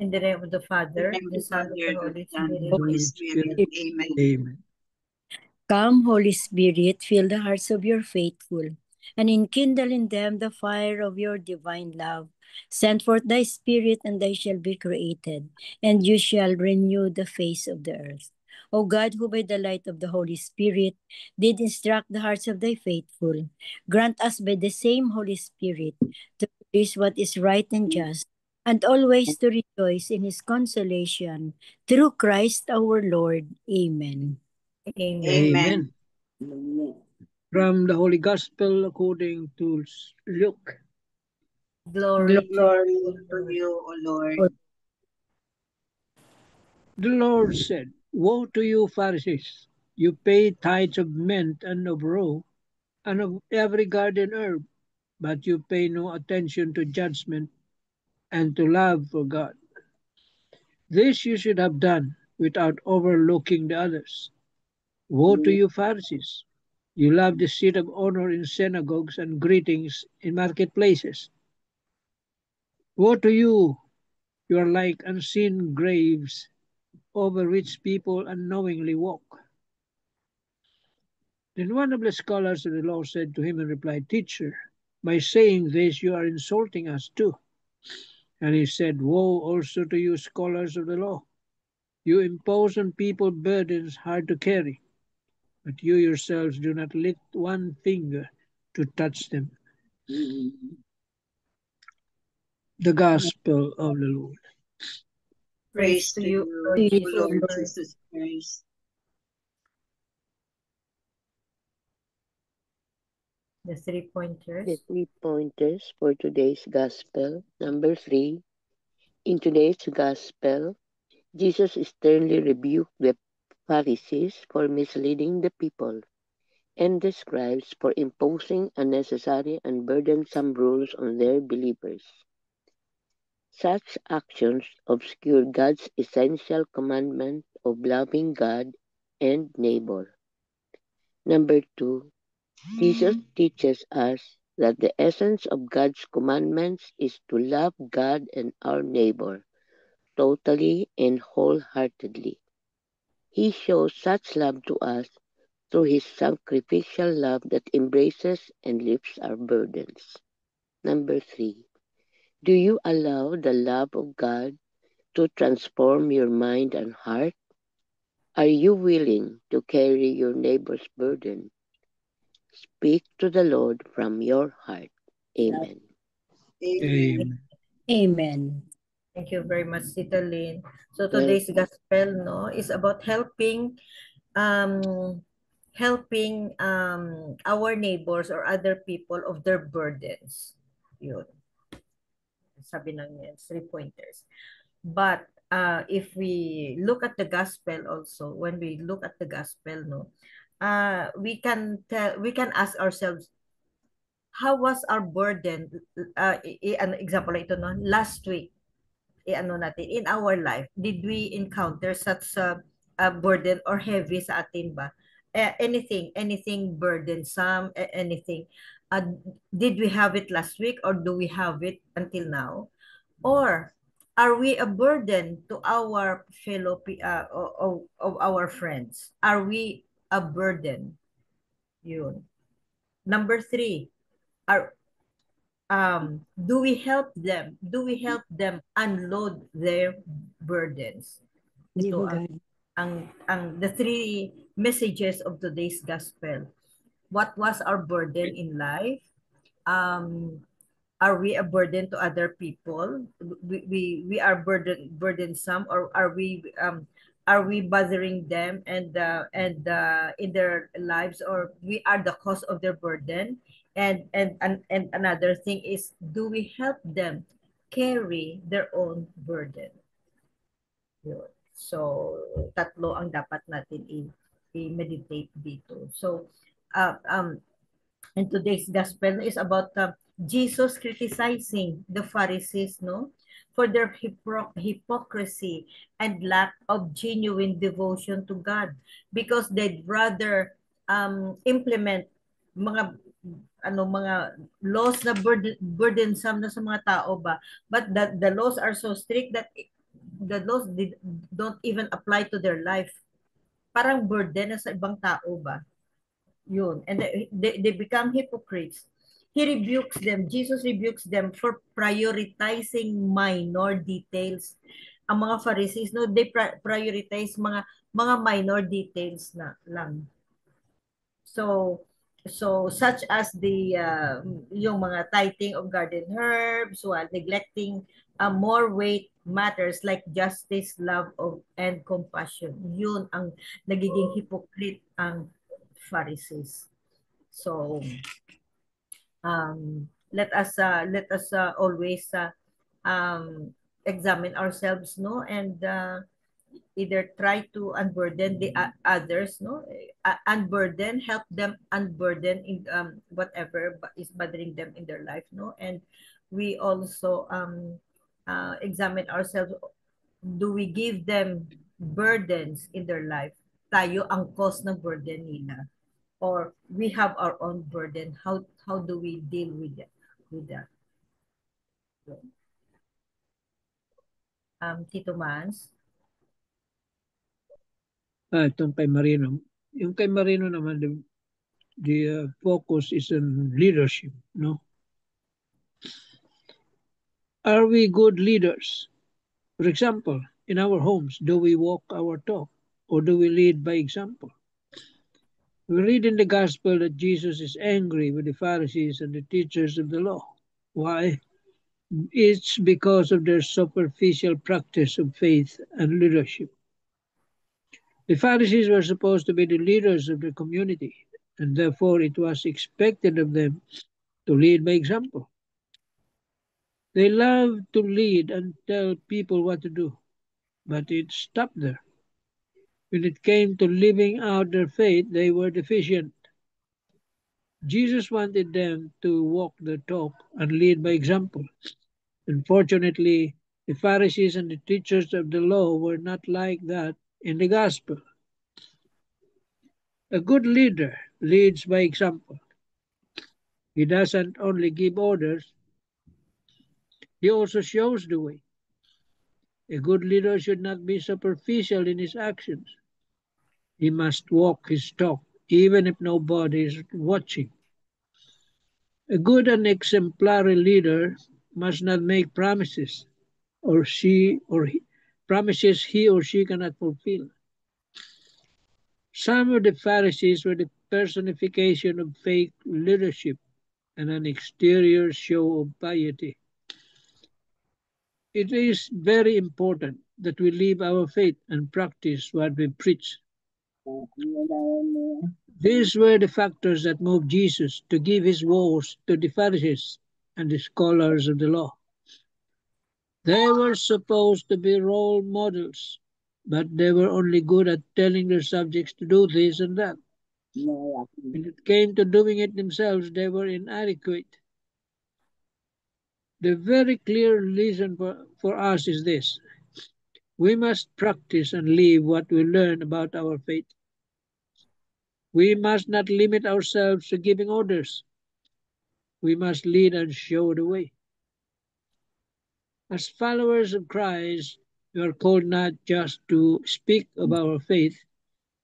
In the name of the Father, In the name of the the Son, and the Father, Holy the Son, and Spirit. the Holy Spirit. Amen. Amen. Come, Holy Spirit, fill the hearts of your faithful, and enkindle in them the fire of your divine love. Send forth thy Spirit, and they shall be created, and you shall renew the face of the earth. O God, who by the light of the Holy Spirit did instruct the hearts of thy faithful, grant us by the same Holy Spirit to produce what is right and just, and always to rejoice in his consolation. Through Christ our Lord. Amen. Amen. Amen. From the Holy Gospel according to Luke. Glory to Glory you, to Lord. you, O Lord. The Lord said, Woe to you, Pharisees! You pay tithes of mint and of rue, and of every garden herb, but you pay no attention to judgment and to love for God. This you should have done without overlooking the others. Woe to you, Pharisees! You love the seat of honor in synagogues and greetings in marketplaces. Woe to you! You are like unseen graves over which people unknowingly walk. Then one of the scholars of the law said to him in reply, Teacher, by saying this you are insulting us too. And he said, Woe also to you, scholars of the law! You impose on people burdens hard to carry, but you yourselves do not lift one finger to touch them. The Gospel of the Lord. Praise to you, Lord O Jesus Lord Christ. Jesus Christ. The 3 pointers. The 3 pointers for today's Gospel. Number 3. In today's Gospel, Jesus sternly rebuked the Pharisees for misleading the people, and the scribes for imposing unnecessary and burdensome rules on their believers. Such actions obscure God's essential commandment of loving God and neighbor. Number 2. Jesus teaches us that the essence of God's commandments is to love God and our neighbor totally and wholeheartedly. He shows such love to us through his sacrificial love that embraces and lifts our burdens. Number 3. Do you allow the love of God to transform your mind and heart? Are you willing to carry your neighbor's burden? Speak to the Lord from your heart. Amen. Amen. Amen. Thank you very much, Tita Lynn. So today's gospel, is about um helping our neighbors or other people of their burdens. Yun. Sabi ng 3 pointers. But if we look at the gospel also, when we look at the gospel, we can ask ourselves, how was our burden? An example ito, last week, natin, in our life, did we encounter such a burden or heavy sa atin ba? Anything burdensome, anything. Did we have it last week or do we have it until now? Or are we a burden to our fellow of our friends? Are we a burden? Yun. Number 3, are do we help them? Do we help them unload their burdens? Ito ang the 3 messages of today's gospel. What was our burden in life? Are we a burden to other people? We are burdensome, or are we bothering them and in their lives, or we are the cause of their burden? And another thing is, do we help them carry their own burden? Yun. So tatlo ang dapat natin i-meditate dito. So and today's gospel is about Jesus criticizing the Pharisees, for their hypocrisy and lack of genuine devotion to God, because they'd rather implement mga mga laws na burdensome na sa mga tao ba, but the laws are so strict that the laws don't even apply to their life. Parang burden na sa ibang tao ba? Yun. And they become hypocrites. He rebukes them. Jesus rebukes them for prioritizing minor details. Ang mga Pharisees, no, they prioritize mga minor details na lang. So, such as the yung mga tithing of garden herbs while neglecting more weight matters like justice, love of and compassion. Yun ang nagiging hypocrite ang Pharisees. So, let us always examine ourselves, no, and either try to unburden the others, no, unburden, help them unburden in whatever is bothering them in their life, no, and we also examine ourselves. Do we give them burdens in their life? Tayo ang cause ng burden nila, or we have our own burden? How do we deal with that? Tito Mans? Itong kay Marino. Yung kay Marino naman, the focus is on leadership, no? Are we good leaders? For example, in our homes, do we walk our talk or do we lead by example? We read in the gospel that Jesus is angry with the Pharisees and the teachers of the law. Why? It's because of their superficial practice of faith and leadership. The Pharisees were supposed to be the leaders of the community, and therefore it was expected of them to lead by example. They loved to lead and tell people what to do, but it stopped there. When it came to living out their faith, they were deficient. Jesus wanted them to walk the talk and lead by example. Unfortunately, the Pharisees and the teachers of the law were not like that in the gospel. A good leader leads by example. He doesn't only give orders, he also shows the way. A good leader should not be superficial in his actions. He must walk his talk, even if nobody is watching. A good and exemplary leader must not make promises promises he or she cannot fulfill. Some of the Pharisees were the personification of fake leadership and an exterior show of piety. It is very important that we live our faith and practice what we preach. These were the factors that moved Jesus to give his woes to the Pharisees and the scholars of the law. They were supposed to be role models, but they were only good at telling their subjects to do this and that. When it came to doing it themselves, they were inadequate. The very clear lesson for us is this: we must practice and live what we learn about our faith. We must not limit ourselves to giving orders. We must lead and show the way. As followers of Christ, we are called not just to speak of our faith,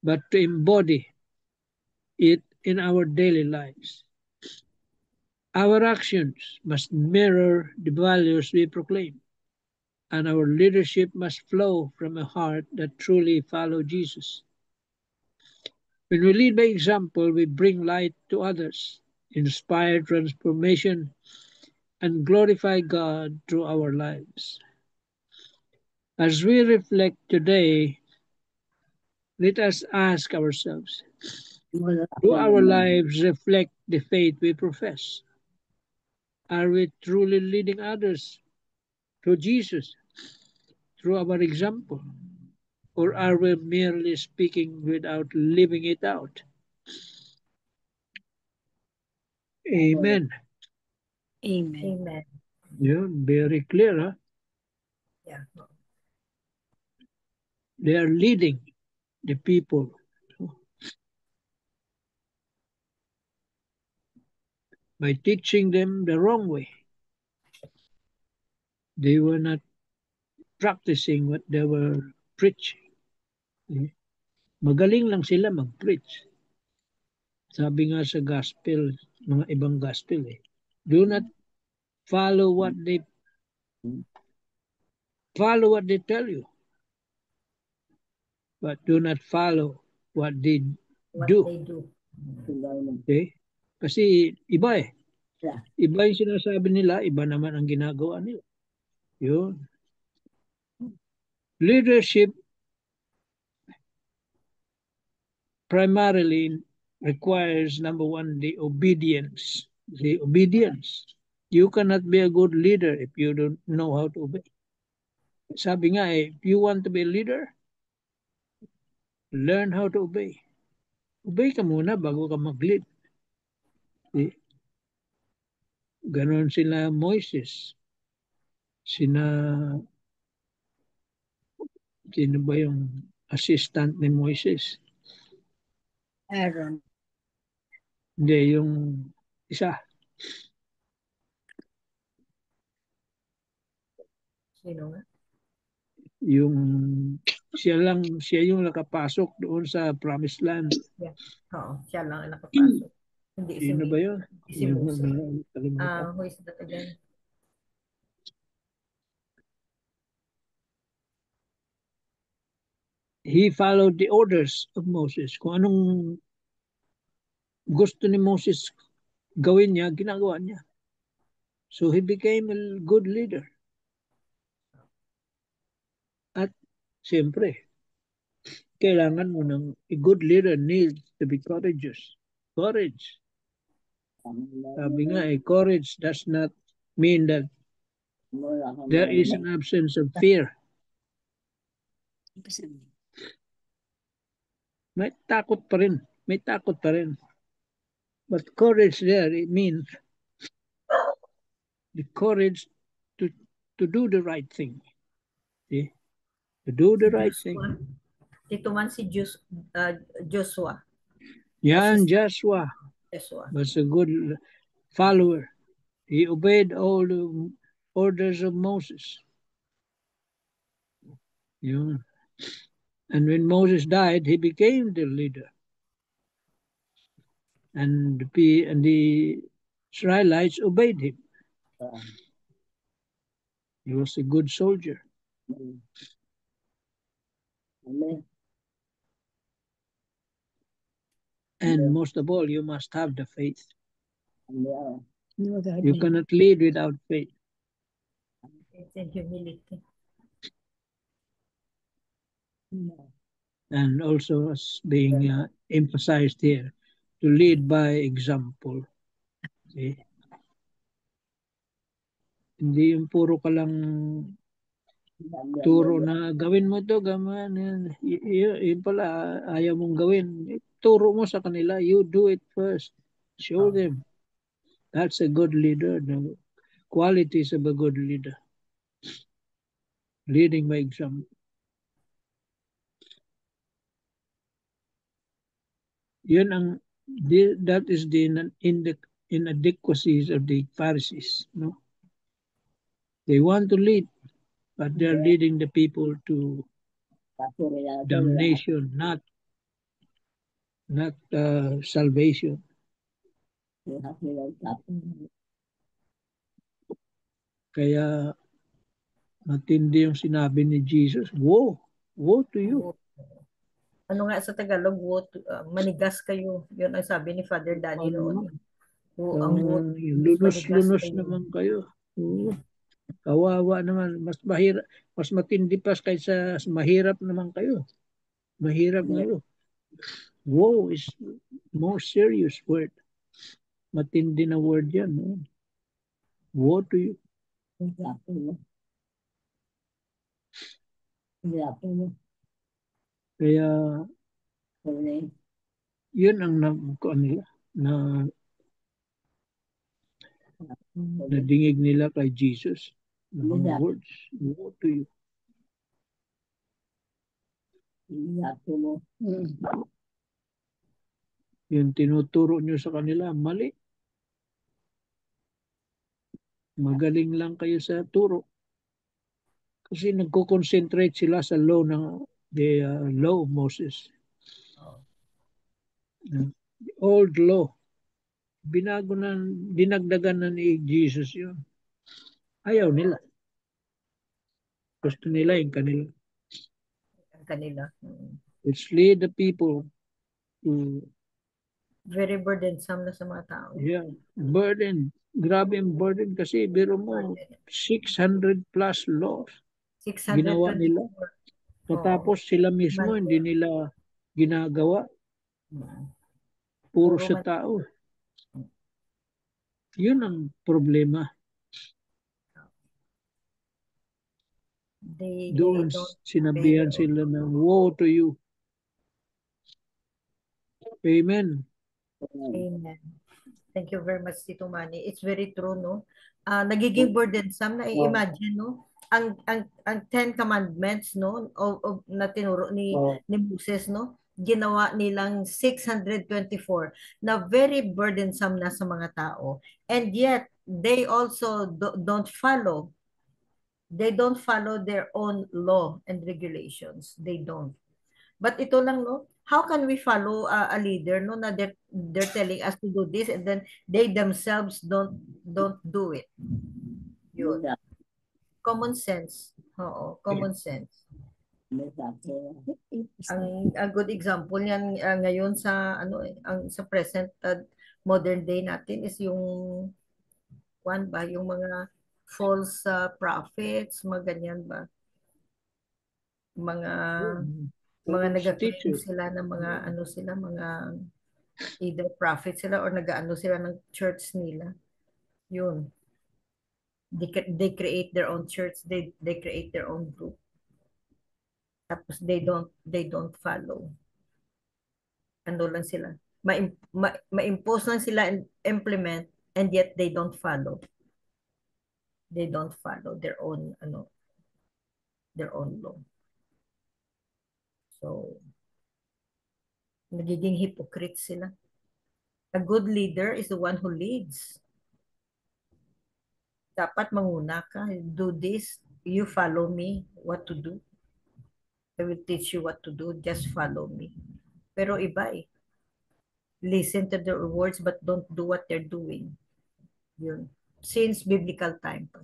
but to embody it in our daily lives. Our actions must mirror the values we proclaim, and our leadership must flow from a heart that truly follows Jesus. When we lead by example, we bring light to others, inspire transformation, and glorify God through our lives. As we reflect today, let us ask ourselves, do our lives reflect the faith we profess? Are we truly leading others to Jesus through our example? Or are we merely speaking without living it out? Amen. Amen. Amen. Yeah, very clear, huh? Yeah. They are leading the people by teaching them the wrong way. They were not practicing what they were preaching. Eh, Magaling lang sila mag-preach. Sabi nga sa gospel, mga ibang gospel do not follow what they tell you, but do not follow what they What do. they do. Okay? Kasi iba Iba yung sinasabi nila, iba naman ang ginagawa nila. Yun. Leadership primarily requires, number one, the obedience. The obedience. You cannot be a good leader if you don't know how to obey. Sabi nga if you want to be a leader, learn how to obey. Obey ka muna bago ka mag-lead. Ganon sila Moises. Sino ba yung assistant ni Moises? Aaron. Hindi, yung isa. Sino nga? Yung siya yung nakapasok doon sa promised land. Oo, siya lang ang nakapasok. Hindi si Sino ba yun? Si Moses. Kalimutan. Who is that again? He followed the orders of Moses. Kung anong gusto ni Moses gawin niya, ginagawa niya. So he became a good leader. At siyempre, kailangan mo ng a good leader needs to be courageous. Courage. Sabi nga, courage does not mean that there is an absence of fear. May takot pa rin. May takot pa rin. But courage there, it means the courage to do the right thing. See? To do the right thing. Dito man si Joshua. Yan, Joshua was a good follower. He obeyed all the orders of Moses. Yun. And when Moses died, he became the leader. And the Israelites obeyed him. He was a good soldier. And most of all, you must have the faith. You cannot lead without faith. And humility. And also as being emphasized here, to lead by example. See? Hindi yung puro ka lang turo na gawin mo to, yun pala ayaw mong gawin. Turo mo sa kanila, you do it first. Show them. That's a good leader. The qualities of a good leader. Leading by example. Yun ang that is the inadequacies of the Pharisees. No? They want to lead, but they're leading the people to damnation, not salvation. Kaya matindi yung sinabi ni Jesus, woe to you. Ano nga sa Tagalog, manigas kayo. Yun ang sabi ni Father Danny noon. Lunos naman kayo. Kawawa naman. Mas matindi pa kaysa mahirap naman kayo. Mahirap kayo. Woe is more serious word. Matindi na word yan. No? Woe to you. Kaya yun ang nadingig nila kay Jesus. Mga words. Woe to you. Yung tinuturo nyo sa kanila, mali. Magaling lang kayo sa turo. Kasi nagko-concentrate sila sa law ng the law of Moses. Oh. The old law. Binago na, dinagdagan na ni Jesus yun. Ayaw nila. Gusto nila yung kanila. Ang kanila. Let's lead the people to, Very burdensome na sa mga tao. yeah, burden. Grabe ang burden kasi biro mo, 600 plus laws. 624. Ginawa nila. Tapos sila mismo hindi nila ginagawa. Puro sa tao. Yun ang problema. Doon sinabihan sila na, woe to you. Amen. Amen. Thank you very much, Tito Manny. It's very true, no? Nagiging burdensome na i-imagine, no? Ang 10 commandments, no, na tinuro ni Moses, no? Ginawa nilang 624 na very burdensome na sa mga tao. And yet, they also don't follow. They don't follow their own law and regulations. They don't. But ito lang, no? How can we follow a leader, no, na they're telling us to do this and then they themselves don't do it? Yun. Common sense. Oo, common sense. Ang good example niyan ngayon sa sa present modern day natin is yung yung mga false prophets, mga ganyan ba? Mga nag-claim sila ng mga mga either prophet sila or nag-ano sila ng church nila. Yun. They create their own church, they create their own group. Tapos they don't follow. Ano lang sila. Ma-impose lang sila and implement and yet they don't follow. They don't follow their own law. So nagiging hypocrite sila. A good leader is the one who leads. Dapat manguna ka. Do this. You follow me. What to do. I will teach you what to do. Just follow me. Pero iba eh. Listen to their words but don't do what they're doing. Yun. Since biblical time pa.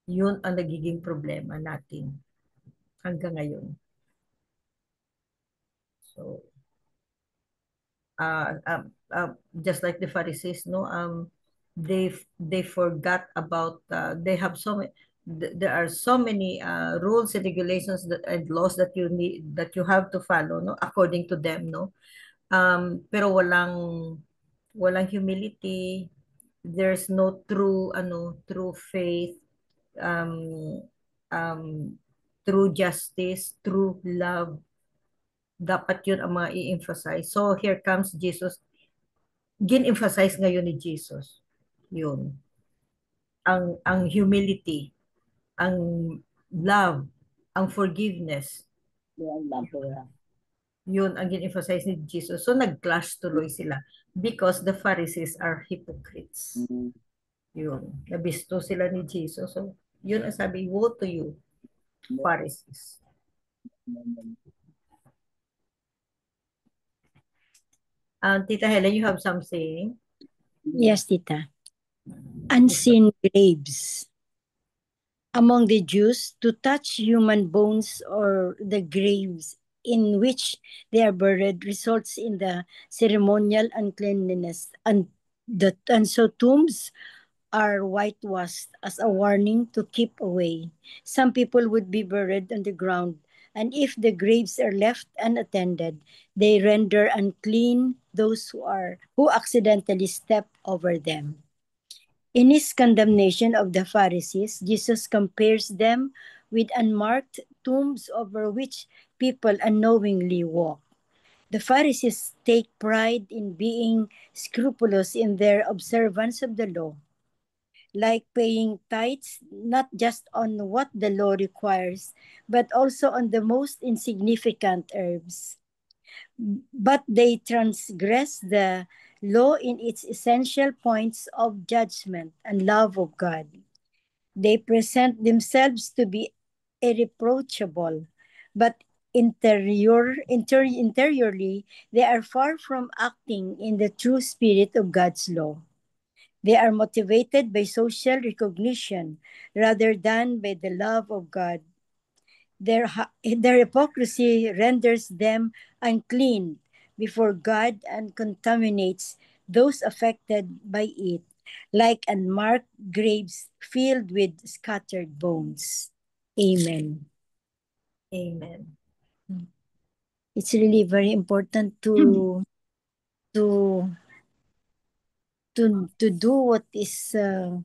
Yun ang nagiging problema natin hanggang ngayon. So, just like the Pharisees, no, they forgot about they have there are so many rules and regulations and laws that you have to follow, no, according to them, no. Pero walang humility. There's no true faith, true justice, true love. Dapat yun ang mga i-emphasize. So here comes Jesus. Gin-emphasize ngayon ni Jesus. Yun. Ang humility, ang love, ang forgiveness. Yun ang gin-emphasize ni Jesus. So nag-clash tuloy sila because the Pharisees are hypocrites. Yun. Nabisto sila ni Jesus. So yun ang sabi, woe to you, Pharisees. Tita Helen, you have something? Yes, Tita. Unseen graves. Among the Jews, to touch human bones or the graves in which they are buried results in the ceremonial uncleanliness, and so tombs are whitewashed as a warning to keep away. Some people would be buried on the ground, and if the graves are left unattended, they render unclean those who accidentally step over them. In his condemnation of the Pharisees, Jesus compares them with unmarked tombs over which people unknowingly walk. The Pharisees take pride in being scrupulous in their observance of the law, like paying tithes not just on what the law requires, but also on the most insignificant herbs. But they transgress the law in its essential points of judgment and love of God. They present themselves to be irreproachable, but interiorly, they are far from acting in the true spirit of God's law. They are motivated by social recognition rather than by the love of God. Their hypocrisy renders them unclean before God and contaminates those affected by it, like unmarked graves filled with scattered bones. Amen. Amen. It's really very important to do what is to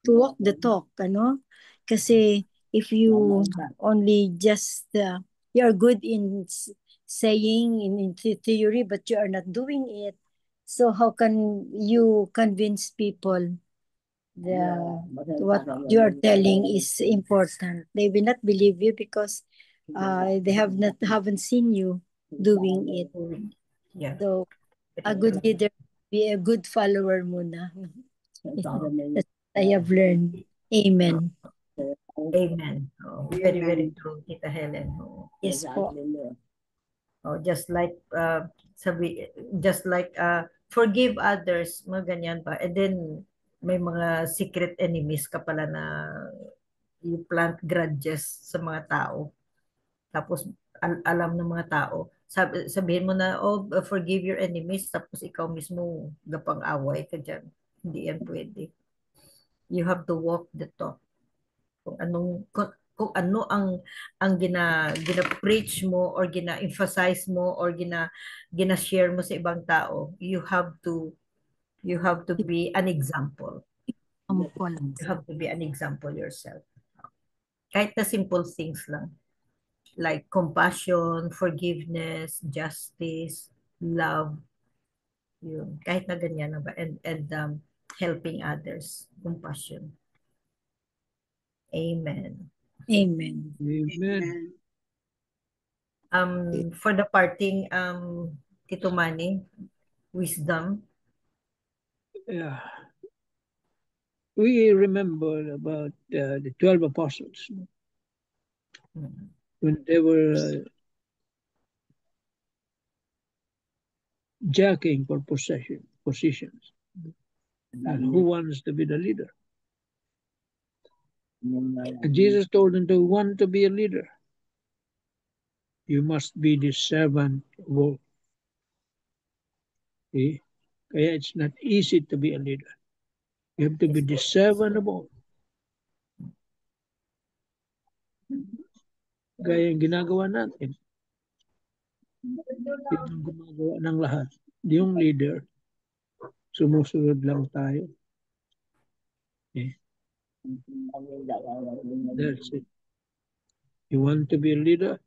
walk the talk, ano? Kasi if you only just you're good in saying in theory but you are not doing it, so how can you convince people the what you are telling is important? They will not believe you because they haven't seen you doing it. Yeah. So a good leader, be a good follower muna. That's what I have learned. Amen. Amen. Oh, very, very Amen. true, Tita Helen. Oh. Yes po. Oh, just like forgive others, mga ganyan pa. And then may mga secret enemies ka pala na you plant grudges sa mga tao. Tapos alam ng mga tao. Sabihin mo na, oh, forgive your enemies, tapos ikaw mismo gapang-away ka dyan. Hindi yan pwede. You have to walk the talk. Kung ano ang gina-preach mo or gina-emphasize mo or gina-share mo sa ibang tao, you have to be an example. You have to be an example yourself. Kahit na simple things lang. Like compassion, forgiveness, justice, love, yun. Kahit na ganyan na ba? And helping others, compassion. Amen. Amen. Amen. For the parting, Tito Manny, wisdom. Yeah. We remember about the 12 apostles when they were jockeying for positions. And who wants to be the leader? And Jesus told them to want to be a leader. You must be the servant of all. Okay? Kaya it's not easy to be a leader. You have to be the servant of all. Gaya yung ginagawa natin. Yung gumagawa ng lahat. Yung leader, sumusunod lang tayo. Okay? That's it. You want to be a leader?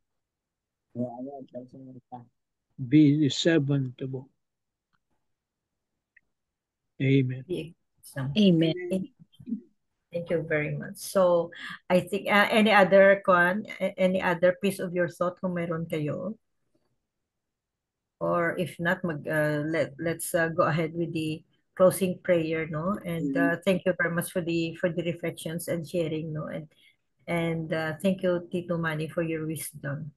Be the servant of all. Amen. Amen. Thank you very much. So, I think any other piece of your thought kung meron kayo? Or if not, let's go ahead with the closing prayer, no? And thank you very much for the reflections and sharing, no? And thank you, Tito Manny, for your wisdom.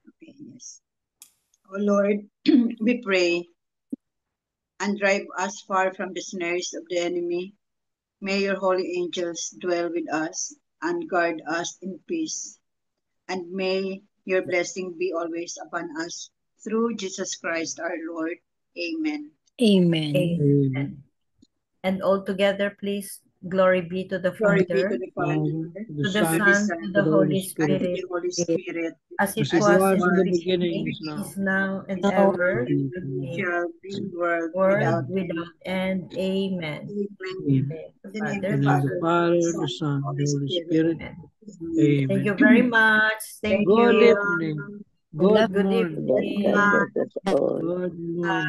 Okay, yes. Oh Lord, we pray and drive us far from the snares of the enemy. May your holy angels dwell with us and guard us in peace. And may your blessing be always upon us through Jesus Christ our Lord. Amen. Amen. Amen. And all together, please, glory be to the Glory be Father, to the Father, to the Son, to the Holy and to Spirit, the Holy Spirit, as it As it was was in the beginning, beginning, is is now. now, and Now, ever, shall be world world without without end. Amen. Amen. Amen. The In the name Father, of In the the name of the Father, Father, the Son, the Holy Spirit. Amen. Amen. Thank you Amen. very much. Thank Good you. evening. love Good Good morning. God evening. bless us all. Good morning.